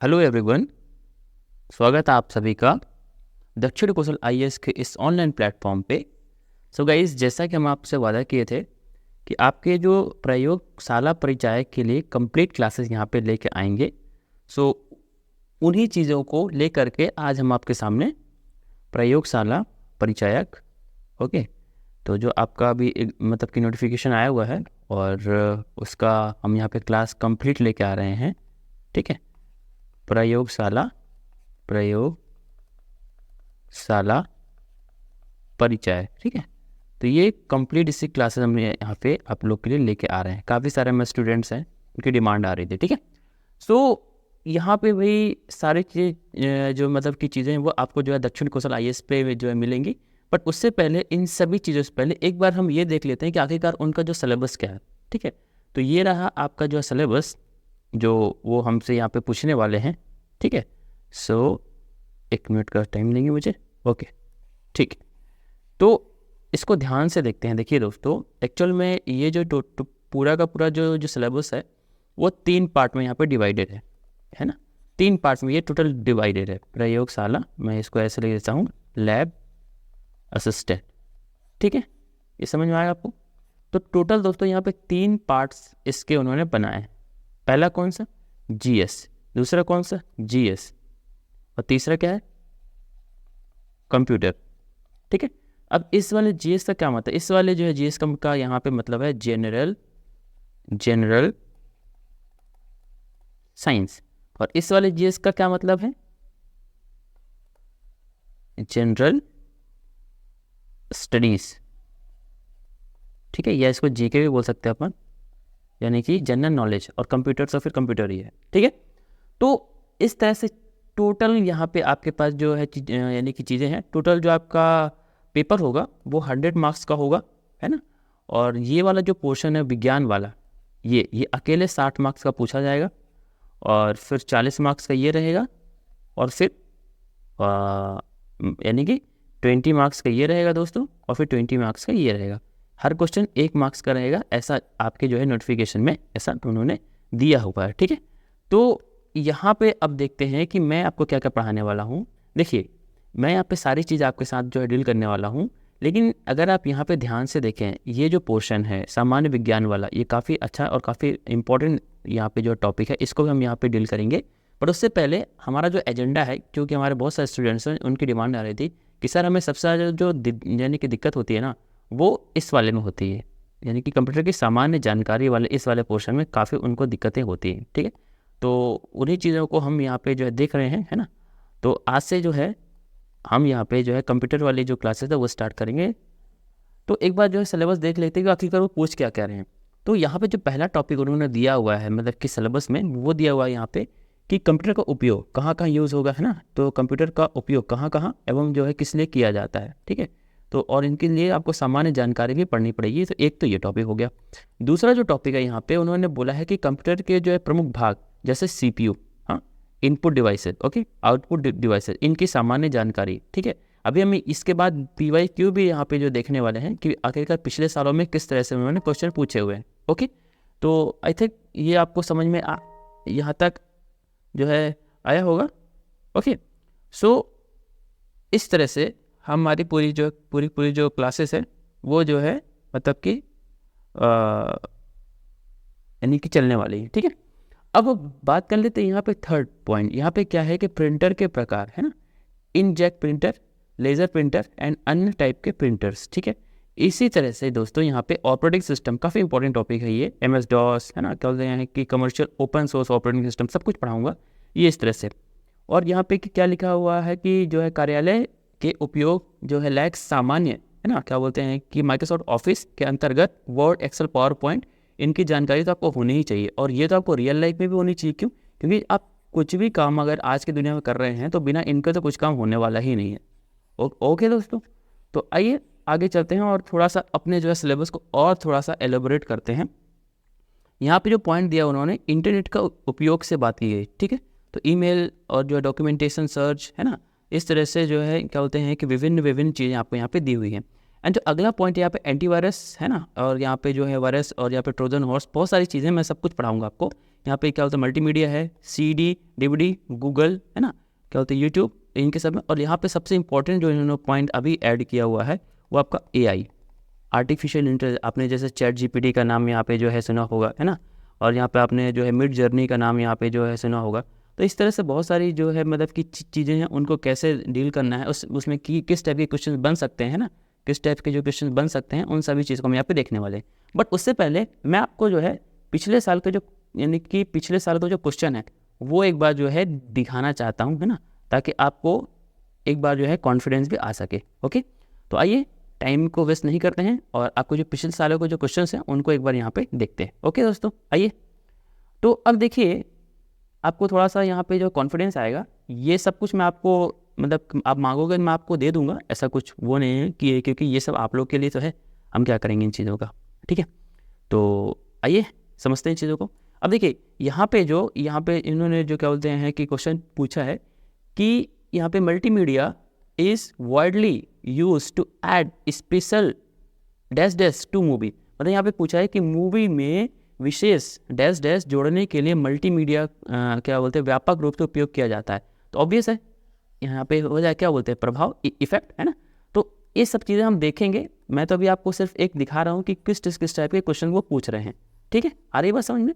Hello everyone, स्वागत है आप सभी का दक्षिण कौशल आईएएस के इस ऑनलाइन प्लेटफॉर्म पे। सो गाइस, जैसा कि हम आपसे वादा किए थे कि आपके जो प्रयोगशाला परिचायक के लिए कंप्लीट क्लासेस यहाँ पे लेके आएंगे। सो उन्हीं चीज़ों को लेकर के आज हम आपके सामने प्रयोगशाला परिचायक, ओके, तो जो आपका भी मतलब कि नोटिफिकेशन आया हुआ है और उसका हम यहाँ पे क्लास कंप्लीट लेके आ रहे हैं। ठीक है, प्रयोगशाला परिचय। ठीक है, तो ये कंप्लीट इसी क्लासेस हम यहाँ पे आप लोग के लिए लेके आ रहे हैं। काफ़ी सारे हमारे स्टूडेंट्स हैं, उनकी डिमांड आ रही थी। ठीक है, सो यहाँ पे भाई सारी चीज़ जो मतलब की चीज़ें हैं वो आपको जो है दक्षिण कौशल आईएएस पे जो है मिलेंगी। बट उससे पहले, इन सभी चीज़ों से पहले एक बार हम ये देख लेते हैं कि आखिरकार उनका जो सिलेबस क्या है। ठीक है, तो ये रहा आपका जो सिलेबस, जो वो हमसे यहाँ पे पूछने वाले हैं। ठीक है, सो 1 मिनट का टाइम लेंगे मुझे। ओके, ठीक है, तो इसको ध्यान से देखते हैं। देखिए दोस्तों, एक्चुअल में ये जो पूरा का पूरा जो सिलेबस है वो 3 पार्ट में यहाँ पे डिवाइडेड है ना। 3 पार्ट में ये टोटल डिवाइडेड है। प्रयोगशाला, मैं इसको ऐसे लिख देता हूँ, लैब असिस्टेंट। ठीक है, ये समझ में आएगा आपको। तो टोटल दोस्तों यहाँ पे 3 पार्ट्स इसके उन्होंने बनाए हैं। पहला कौन सा? जीएस। दूसरा कौन सा? जीएस। और तीसरा क्या है? कंप्यूटर। ठीक है, अब इस वाले जीएस का क्या मतलब है? इस वाले जो है जीएस का यहाँ पे मतलब है जनरल साइंस। और इस वाले जीएस का क्या मतलब है? General studies. ठीक है, या इसको जीके भी बोल सकते हैं अपन, यानी कि जनरल नॉलेज। और कंप्यूटर तो फिर कंप्यूटर ही है। ठीक है, तो इस तरह से टोटल यहाँ पे आपके पास जो है यानी कि चीज़ें हैं। टोटल जो आपका पेपर होगा वो 100 मार्क्स का होगा, है ना। और ये वाला जो पोर्शन है विज्ञान वाला, ये अकेले 60 मार्क्स का पूछा जाएगा। और फिर 40 मार्क्स का ये रहेगा। और फिर यानी कि 20 मार्क्स का ये रहेगा दोस्तों। और फिर 20 मार्क्स का ये रहेगा। हर क्वेश्चन 1 मार्क्स का रहेगा, ऐसा आपके जो है नोटिफिकेशन में ऐसा उन्होंने दिया हुआ है। ठीक है, तो यहाँ पे अब देखते हैं कि मैं आपको क्या क्या पढ़ाने वाला हूँ। देखिए, मैं यहाँ पे सारी चीज़ आपके साथ जो है डील करने वाला हूँ। लेकिन अगर आप यहाँ पे ध्यान से देखें, ये जो पोर्शन है सामान्य विज्ञान वाला, ये काफ़ी अच्छा और काफ़ी इंपॉर्टेंट यहाँ पे जो टॉपिक है, इसको भी हम यहाँ पे डील करेंगे। पर उससे पहले हमारा जो एजेंडा है, क्योंकि हमारे बहुत सारे स्टूडेंट्स हैं, उनकी डिमांड आ रही थी कि सर हमें सबसे ज़्यादा जो यानी कि दिक्कत होती है ना, वो इस वाले में होती है। यानी कि कंप्यूटर की सामान्य जानकारी वाले इस वाले पोर्शन में काफ़ी उनको दिक्कतें होती हैं। ठीक है, तो उन्हीं चीज़ों को हम यहाँ पे जो है देख रहे हैं, है ना। तो आज से जो है हम यहाँ पे जो है कंप्यूटर वाली जो क्लासेस है वो स्टार्ट करेंगे। तो एक बार जो है सिलेबस देख लेते हैं कि आखिरकार वो पूछ क्या कह रहे हैं। तो यहाँ पे जो पहला टॉपिक उन्होंने दिया हुआ है, मतलब कि सिलेबस में वो दिया हुआ है यहाँ पे कि कंप्यूटर का उपयोग कहाँ कहाँ यूज़ होगा, है ना। तो कंप्यूटर का उपयोग कहाँ कहाँ एवं जो है किस लिए किया जाता है। ठीक है, तो और इनके लिए आपको सामान्य जानकारी भी पढ़नी पड़ेगी। तो एक तो ये टॉपिक हो गया। दूसरा जो टॉपिक है यहाँ पे उन्होंने बोला है कि कंप्यूटर के जो है प्रमुख भाग, जैसे सीपीयू, हाँ, input devices, okay, output devices, इनकी सामान्य जानकारी। ठीक है, अभी हम इसके बाद PYQ भी यहाँ पे जो देखने वाले हैं कि आखिरकार पिछले सालों में किस तरह से उन्होंने क्वेश्चन पूछे हुए हैं। ओके, तो आई थिंक ये आपको समझ में यहाँ तक जो है आया होगा। ओके, सो इस तरह से हमारी पूरी जो क्लासेस है वो जो है मतलब कि यानी कि चलने वाली है। ठीक है, अब बात कर लेते हैं यहाँ पे थर्ड पॉइंट। यहाँ पे क्या है कि प्रिंटर के प्रकार, है ना, इनजेक्ट प्रिंटर, लेज़र प्रिंटर एंड अन्य टाइप के प्रिंटर्स। ठीक है, इसी तरह से दोस्तों यहाँ पे ऑपरेटिंग सिस्टम, काफ़ी इंपॉर्टेंट टॉपिक है ये। MS-DOS, है ना, क्या बोलते हैं कि commercial open source operating system, सब कुछ पढ़ाऊंगा ये इस तरह से। और यहाँ पे क्या लिखा हुआ है कि जो है कार्यालय के उपयोग जो है लायक सामान्य, है ना, क्या बोलते हैं कि माइक्रोसॉफ्ट ऑफिस के अंतर्गत वर्ड, एक्सेल, पावर पॉइंट, इनकी जानकारी तो आपको होनी ही चाहिए। और ये तो आपको रियल लाइफ में भी होनी चाहिए। क्यों? क्योंकि आप कुछ भी काम अगर आज की दुनिया में कर रहे हैं तो बिना इनके तो कुछ काम होने वाला ही नहीं है। ओके दोस्तों, तो आइए आगे चलते हैं और थोड़ा सा अपने जो है सिलेबस को और थोड़ा सा एलोबरेट करते हैं। यहाँ पे जो पॉइंट दिया उन्होंने, इंटरनेट का उपयोग से बात की गई। ठीक है, तो ईमेल और जो है डॉक्यूमेंटेशन सर्च, है ना, इस तरह से जो है क्या बोलते हैं कि विभिन्न चीज़ें आपको यहाँ पे दी हुई हैं। एंड जो अगला पॉइंट यहाँ पे एंटीवायरस, है ना, और यहाँ पे जो है वायरस और यहाँ पे ट्रोजन हॉर्स, बहुत सारी चीज़ें मैं सब कुछ पढ़ाऊँगा आपको यहाँ पे क्या बोलते हैं मल्टीमीडिया है, CD, DVD, गूगल, है ना, क्या बोलते हैं यूट्यूब, इनके सब में। और यहाँ पे सबसे इंपॉर्टेंट जो इन्होंने पॉइंट अभी ऐड किया हुआ है वो आपका AI, आर्टिफिशियल इंटेलिजेंस। आपने जैसे ChatGPT का नाम यहाँ पे जो है सुना होगा, है ना, और यहाँ पे आपने जो है मिड जर्नी का नाम यहाँ पे जो है सुना होगा। तो इस तरह से बहुत सारी जो है मतलब की चीज़ें हैं, उनको कैसे डील करना है, उसमें किस टाइप के क्वेश्चन बन सकते हैं ना, किस टाइप के जो क्वेश्चन बन सकते हैं, उन सभी चीज़ को हम यहाँ पे देखने वाले हैं। बट उससे पहले मैं आपको जो है पिछले साल के जो यानी कि पिछले साल का जो क्वेश्चन है वो एक बार जो है दिखाना चाहता हूँ, है ना, ताकि आपको एक बार जो है कॉन्फिडेंस भी आ सके। ओके, तो आइए टाइम को वेस्ट नहीं करते हैं और आपको जो पिछले सालों के जो क्वेश्चंस हैं उनको एक बार यहाँ पे देखते हैं। ओके दोस्तों, आइए। तो अब देखिए आपको थोड़ा सा यहाँ पे जो कॉन्फिडेंस आएगा, ये सब कुछ मैं आपको मतलब आप मांगोगे मैं आपको दे दूंगा, ऐसा कुछ वो नहीं है कि क्योंकि ये सब आप लोग के लिए तो है, हम क्या करेंगे इन चीज़ों का, ठीक है। तो आइए समझते हैं इन चीज़ों को। अब देखिए यहाँ पे इन्होंने जो क्या बोलते हैं कि क्वेश्चन पूछा है कि यहाँ पे multimedia is widely use to add special dash dash to movie. मतलब यहाँ पे पूछा है कि मूवी में विशेष डैश डैश जोड़ने के लिए मल्टीमीडिया क्या बोलते हैं व्यापक रूप से उपयोग किया जाता है। तो ऑब्वियस है यहाँ पे हो जाए क्या बोलते हैं प्रभाव, इफेक्ट, है ना। तो ये सब चीज़ें हम देखेंगे। मैं तो अभी आपको सिर्फ एक दिखा रहा हूँ कि किस टाइप के क्वेश्चन वो पूछ रहे हैं, ठीक है, आ रही बात समझ में।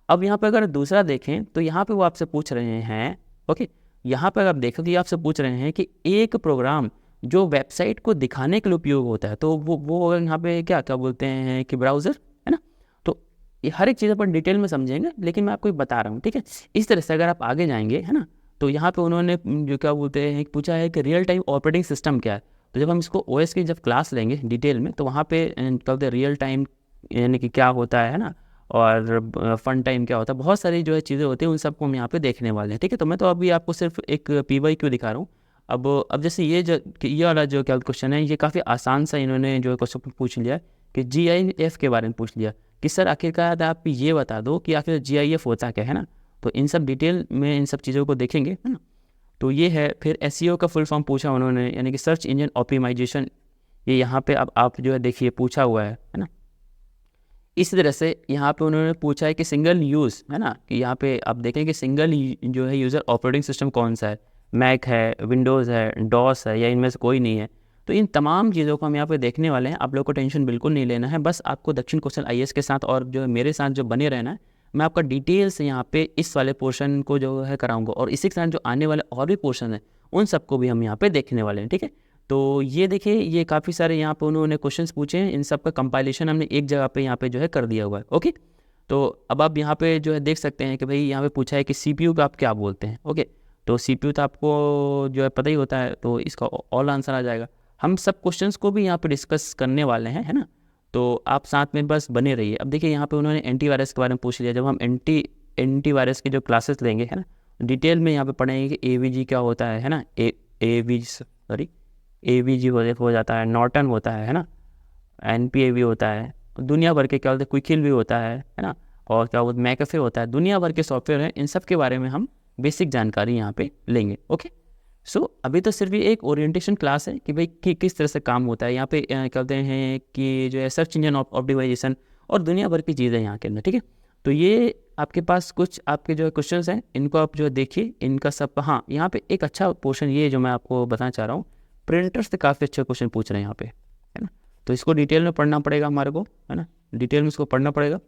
अब यहाँ पे अगर दूसरा देखें तो यहाँ पे वो आपसे पूछ रहे हैं, ओके, यहाँ पर आप देखो कि आपसे पूछ रहे हैं कि एक प्रोग्राम जो वेबसाइट को दिखाने के लिए उपयोग होता है, तो वो यहाँ पे क्या बोलते हैं कि ब्राउज़र, है ना। तो ये हर एक चीज़ अपन डिटेल में समझेंगे, लेकिन मैं आपको बता रहा हूँ, ठीक है। इस तरह से अगर आप आगे जाएंगे, है ना, तो यहाँ पे उन्होंने जो क्या बोलते हैं पूछा है कि रियल टाइम ऑपरेटिंग सिस्टम क्या है। तो जब हम इसको OS की जब क्लास लेंगे डिटेल में, तो वहाँ पे क्या बोलते हैं रियल टाइम यानी कि क्या होता है ना, और फन टाइम क्या होता है, बहुत सारी जो है चीज़ें होती हैं, उन सबको हम यहाँ पे देखने वाले हैं, ठीक है। तो मैं तो अभी आपको सिर्फ एक PYQ दिखा रहा हूँ। अब जैसे ये वाला जो क्या क्वेश्चन है, ये काफ़ी आसान सा इन्होंने जो क्वेश्चन पूछ लिया कि GIF के बारे में पूछ लिया कि सर आखिरकार आप ये बता दो कि आखिर GIF होता क्या है ना। तो इन सब डिटेल में इन सब चीज़ों को देखेंगे, है ना। तो ये है। फिर SEO का फुल फॉर्म पूछा उन्होंने, यानी कि सर्च इंजन ऑप्टिमाइजेशन। ये यहाँ पे अब आप जो है देखिए पूछा हुआ है ना। इसी तरह से यहाँ पे उन्होंने पूछा है कि सिंगल यूज़, है ना, कि यहाँ पे आप देखें कि सिंगल जो है यूज़र ऑपरेटिंग सिस्टम कौन सा है, मैक है, विंडोज़ है, डॉस है, या इनमें से कोई नहीं है। तो इन तमाम चीज़ों को हम यहाँ पे देखने वाले हैं। आप लोग को टेंशन बिल्कुल नहीं लेना है, बस आपको दक्षिण कौशल IAS के साथ और जो मेरे साथ जो बने रहना है। मैं आपका डिटेल से यहाँ पे इस वाले पोर्शन को जो है कराऊंगा, और इसी के साथ जो आने वाले और भी पोर्शन है उन सबको भी हम यहाँ पे देखने वाले हैं, ठीक है। तो ये देखिए ये काफ़ी सारे यहाँ पे उन्होंने क्वेश्चंस पूछे हैं, इन सब का कंपाइलेशन हमने एक जगह पे यहाँ पे जो है कर दिया हुआ है, ओके। तो अब आप यहाँ पे जो है देख सकते हैं कि भाई यहाँ पे पूछा है कि CPU का आप क्या बोलते हैं, ओके। तो CPU तो आपको जो है पता ही होता है, तो इसका ऑल आंसर आ जाएगा। हम सब क्वेश्चंस को भी यहाँ पे डिस्कस करने वाले हैं, है ना। तो आप साथ में बस बने रहिए। अब देखिए यहाँ पे उन्होंने एंटीवायरस के बारे में पूछ लिया। जब हम एंटीवायरस की जो क्लासेस लेंगे, है ना, डिटेल में यहाँ पे पढ़ेंगे कि AVG क्या होता है ना, AVG हो जाता है, नॉर्टन होता है ना, NPAV होता है, दुनिया भर के क्या बोलते हैं क्विकिल भी होता है ना, और क्या बोलते हैं मैकेफे होता है, दुनिया भर के सॉफ्टवेयर हैं। इन सब के बारे में हम बेसिक जानकारी यहाँ पे लेंगे, ओके। सो अभी तो सिर्फ ये एक ओरिएंटेशन क्लास है कि भाई किस तरह से काम होता है। यहाँ पे क्या बोलते हैं कि जो है सर्च इंजन ऑप्टिमाइजेशन और दुनिया भर की चीज़ें यहाँ के अंदर, ठीक है। तो ये आपके पास कुछ आपके जो क्वेश्चंस हैं, इनको आप जो देखिए, इनका सब। हाँ, यहाँ पे एक अच्छा पोर्शन ये जो मैं आपको बताना चाह रहा हूँ, प्रिंटर से काफ़ी अच्छे क्वेश्चन पूछ रहे हैं यहाँ पे, है ना। तो इसको डिटेल में पढ़ना पड़ेगा हमारे को, है ना, डिटेल में इसको पढ़ना पड़ेगा,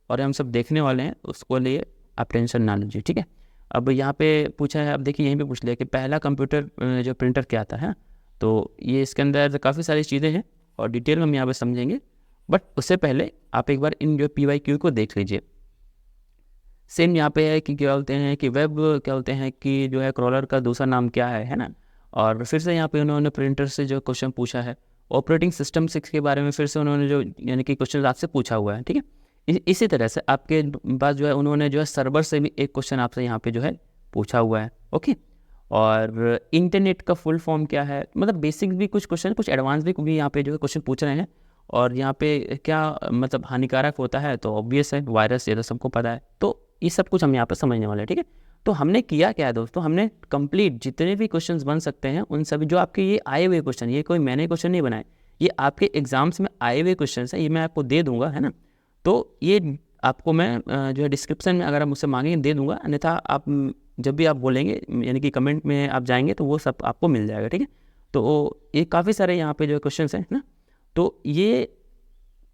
और हम सब देखने वाले हैं, उसको लिए आप टेंशन ना लीजिए, ठीक है। अब यहाँ पे पूछा है, अब देखिए यहीं पे पूछ लिया कि पहला कंप्यूटर जो प्रिंटर क्या था, है। तो ये इसके अंदर काफ़ी सारी चीज़ें हैं और डिटेल में हम यहाँ पे समझेंगे, बट उससे पहले आप एक बार इन जो PYQ को देख लीजिए। सेम यहाँ पे है कि क्या बोलते हैं कि वेब क्या बोलते हैं कि जो है क्रॉलर का दूसरा नाम क्या है ना। और फिर से यहाँ पे उन्होंने प्रिंटर से जो क्वेश्चन पूछा है, ऑपरेटिंग सिस्टम 6 के बारे में फिर से उन्होंने जो यानी कि क्वेश्चन आपसे पूछा हुआ है, ठीक है। इसी तरह से आपके पास जो है उन्होंने जो है सर्वर से भी एक क्वेश्चन आपसे यहाँ पे जो है पूछा हुआ है, ओके। और इंटरनेट का फुल फॉर्म क्या है, मतलब बेसिक भी कुछ क्वेश्चन, कुछ एडवांस भी यहाँ पे जो है क्वेश्चन पूछ रहे हैं। और यहाँ पे क्या मतलब हानिकारक होता है, तो ऑब्वियस है वायरस, ये तो सबको पता है। तो ये सब कुछ हम यहाँ पे समझने वाले हैं, ठीक है। तो हमने किया क्या है दोस्तों, हमने कंप्लीट जितने भी क्वेश्चंस बन सकते हैं उन सभी जो आपके ये आए हुए क्वेश्चन, ये कोई मैंने क्वेश्चन नहीं बनाए, ये आपके एग्जाम्स में आए हुए क्वेश्चन हैं, ये मैं आपको दे दूंगा, है ना। तो ये आपको मैं जो है डिस्क्रिप्शन में अगर आप मुझसे मांगेंगे दे दूंगा, अन्यथा आप जब भी आप बोलेंगे यानी कि कमेंट में आप जाएंगे तो वो सब आपको मिल जाएगा, ठीक है। तो ये काफ़ी सारे यहाँ पे जो क्वेश्चन हैं ना, तो ये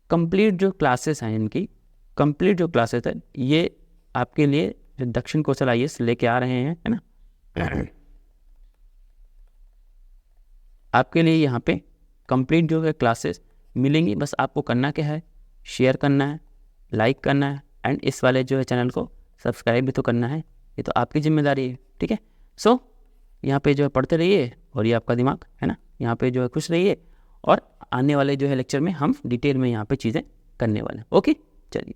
कंप्लीट जो क्लासेस हैं, इनकी कंप्लीट जो क्लासेस है ये आपके लिए जो दक्षिण कौशल IAS लेके आ रहे हैं, है ना। आपके लिए यहाँ पे कंप्लीट जो है क्लासेस मिलेंगी। बस आपको करना क्या है, शेयर करना है, लाइक करना है, एंड इस वाले जो है चैनल को सब्सक्राइब भी तो करना है, ये तो आपकी जिम्मेदारी है, ठीक है। सो यहाँ पे जो है पढ़ते रहिए, और ये आपका दिमाग है ना, यहाँ पे जो है खुश रहिए, और आने वाले जो है लेक्चर में हम डिटेल में यहाँ पे चीज़ें करने वाले हैं। ओके, चलिए।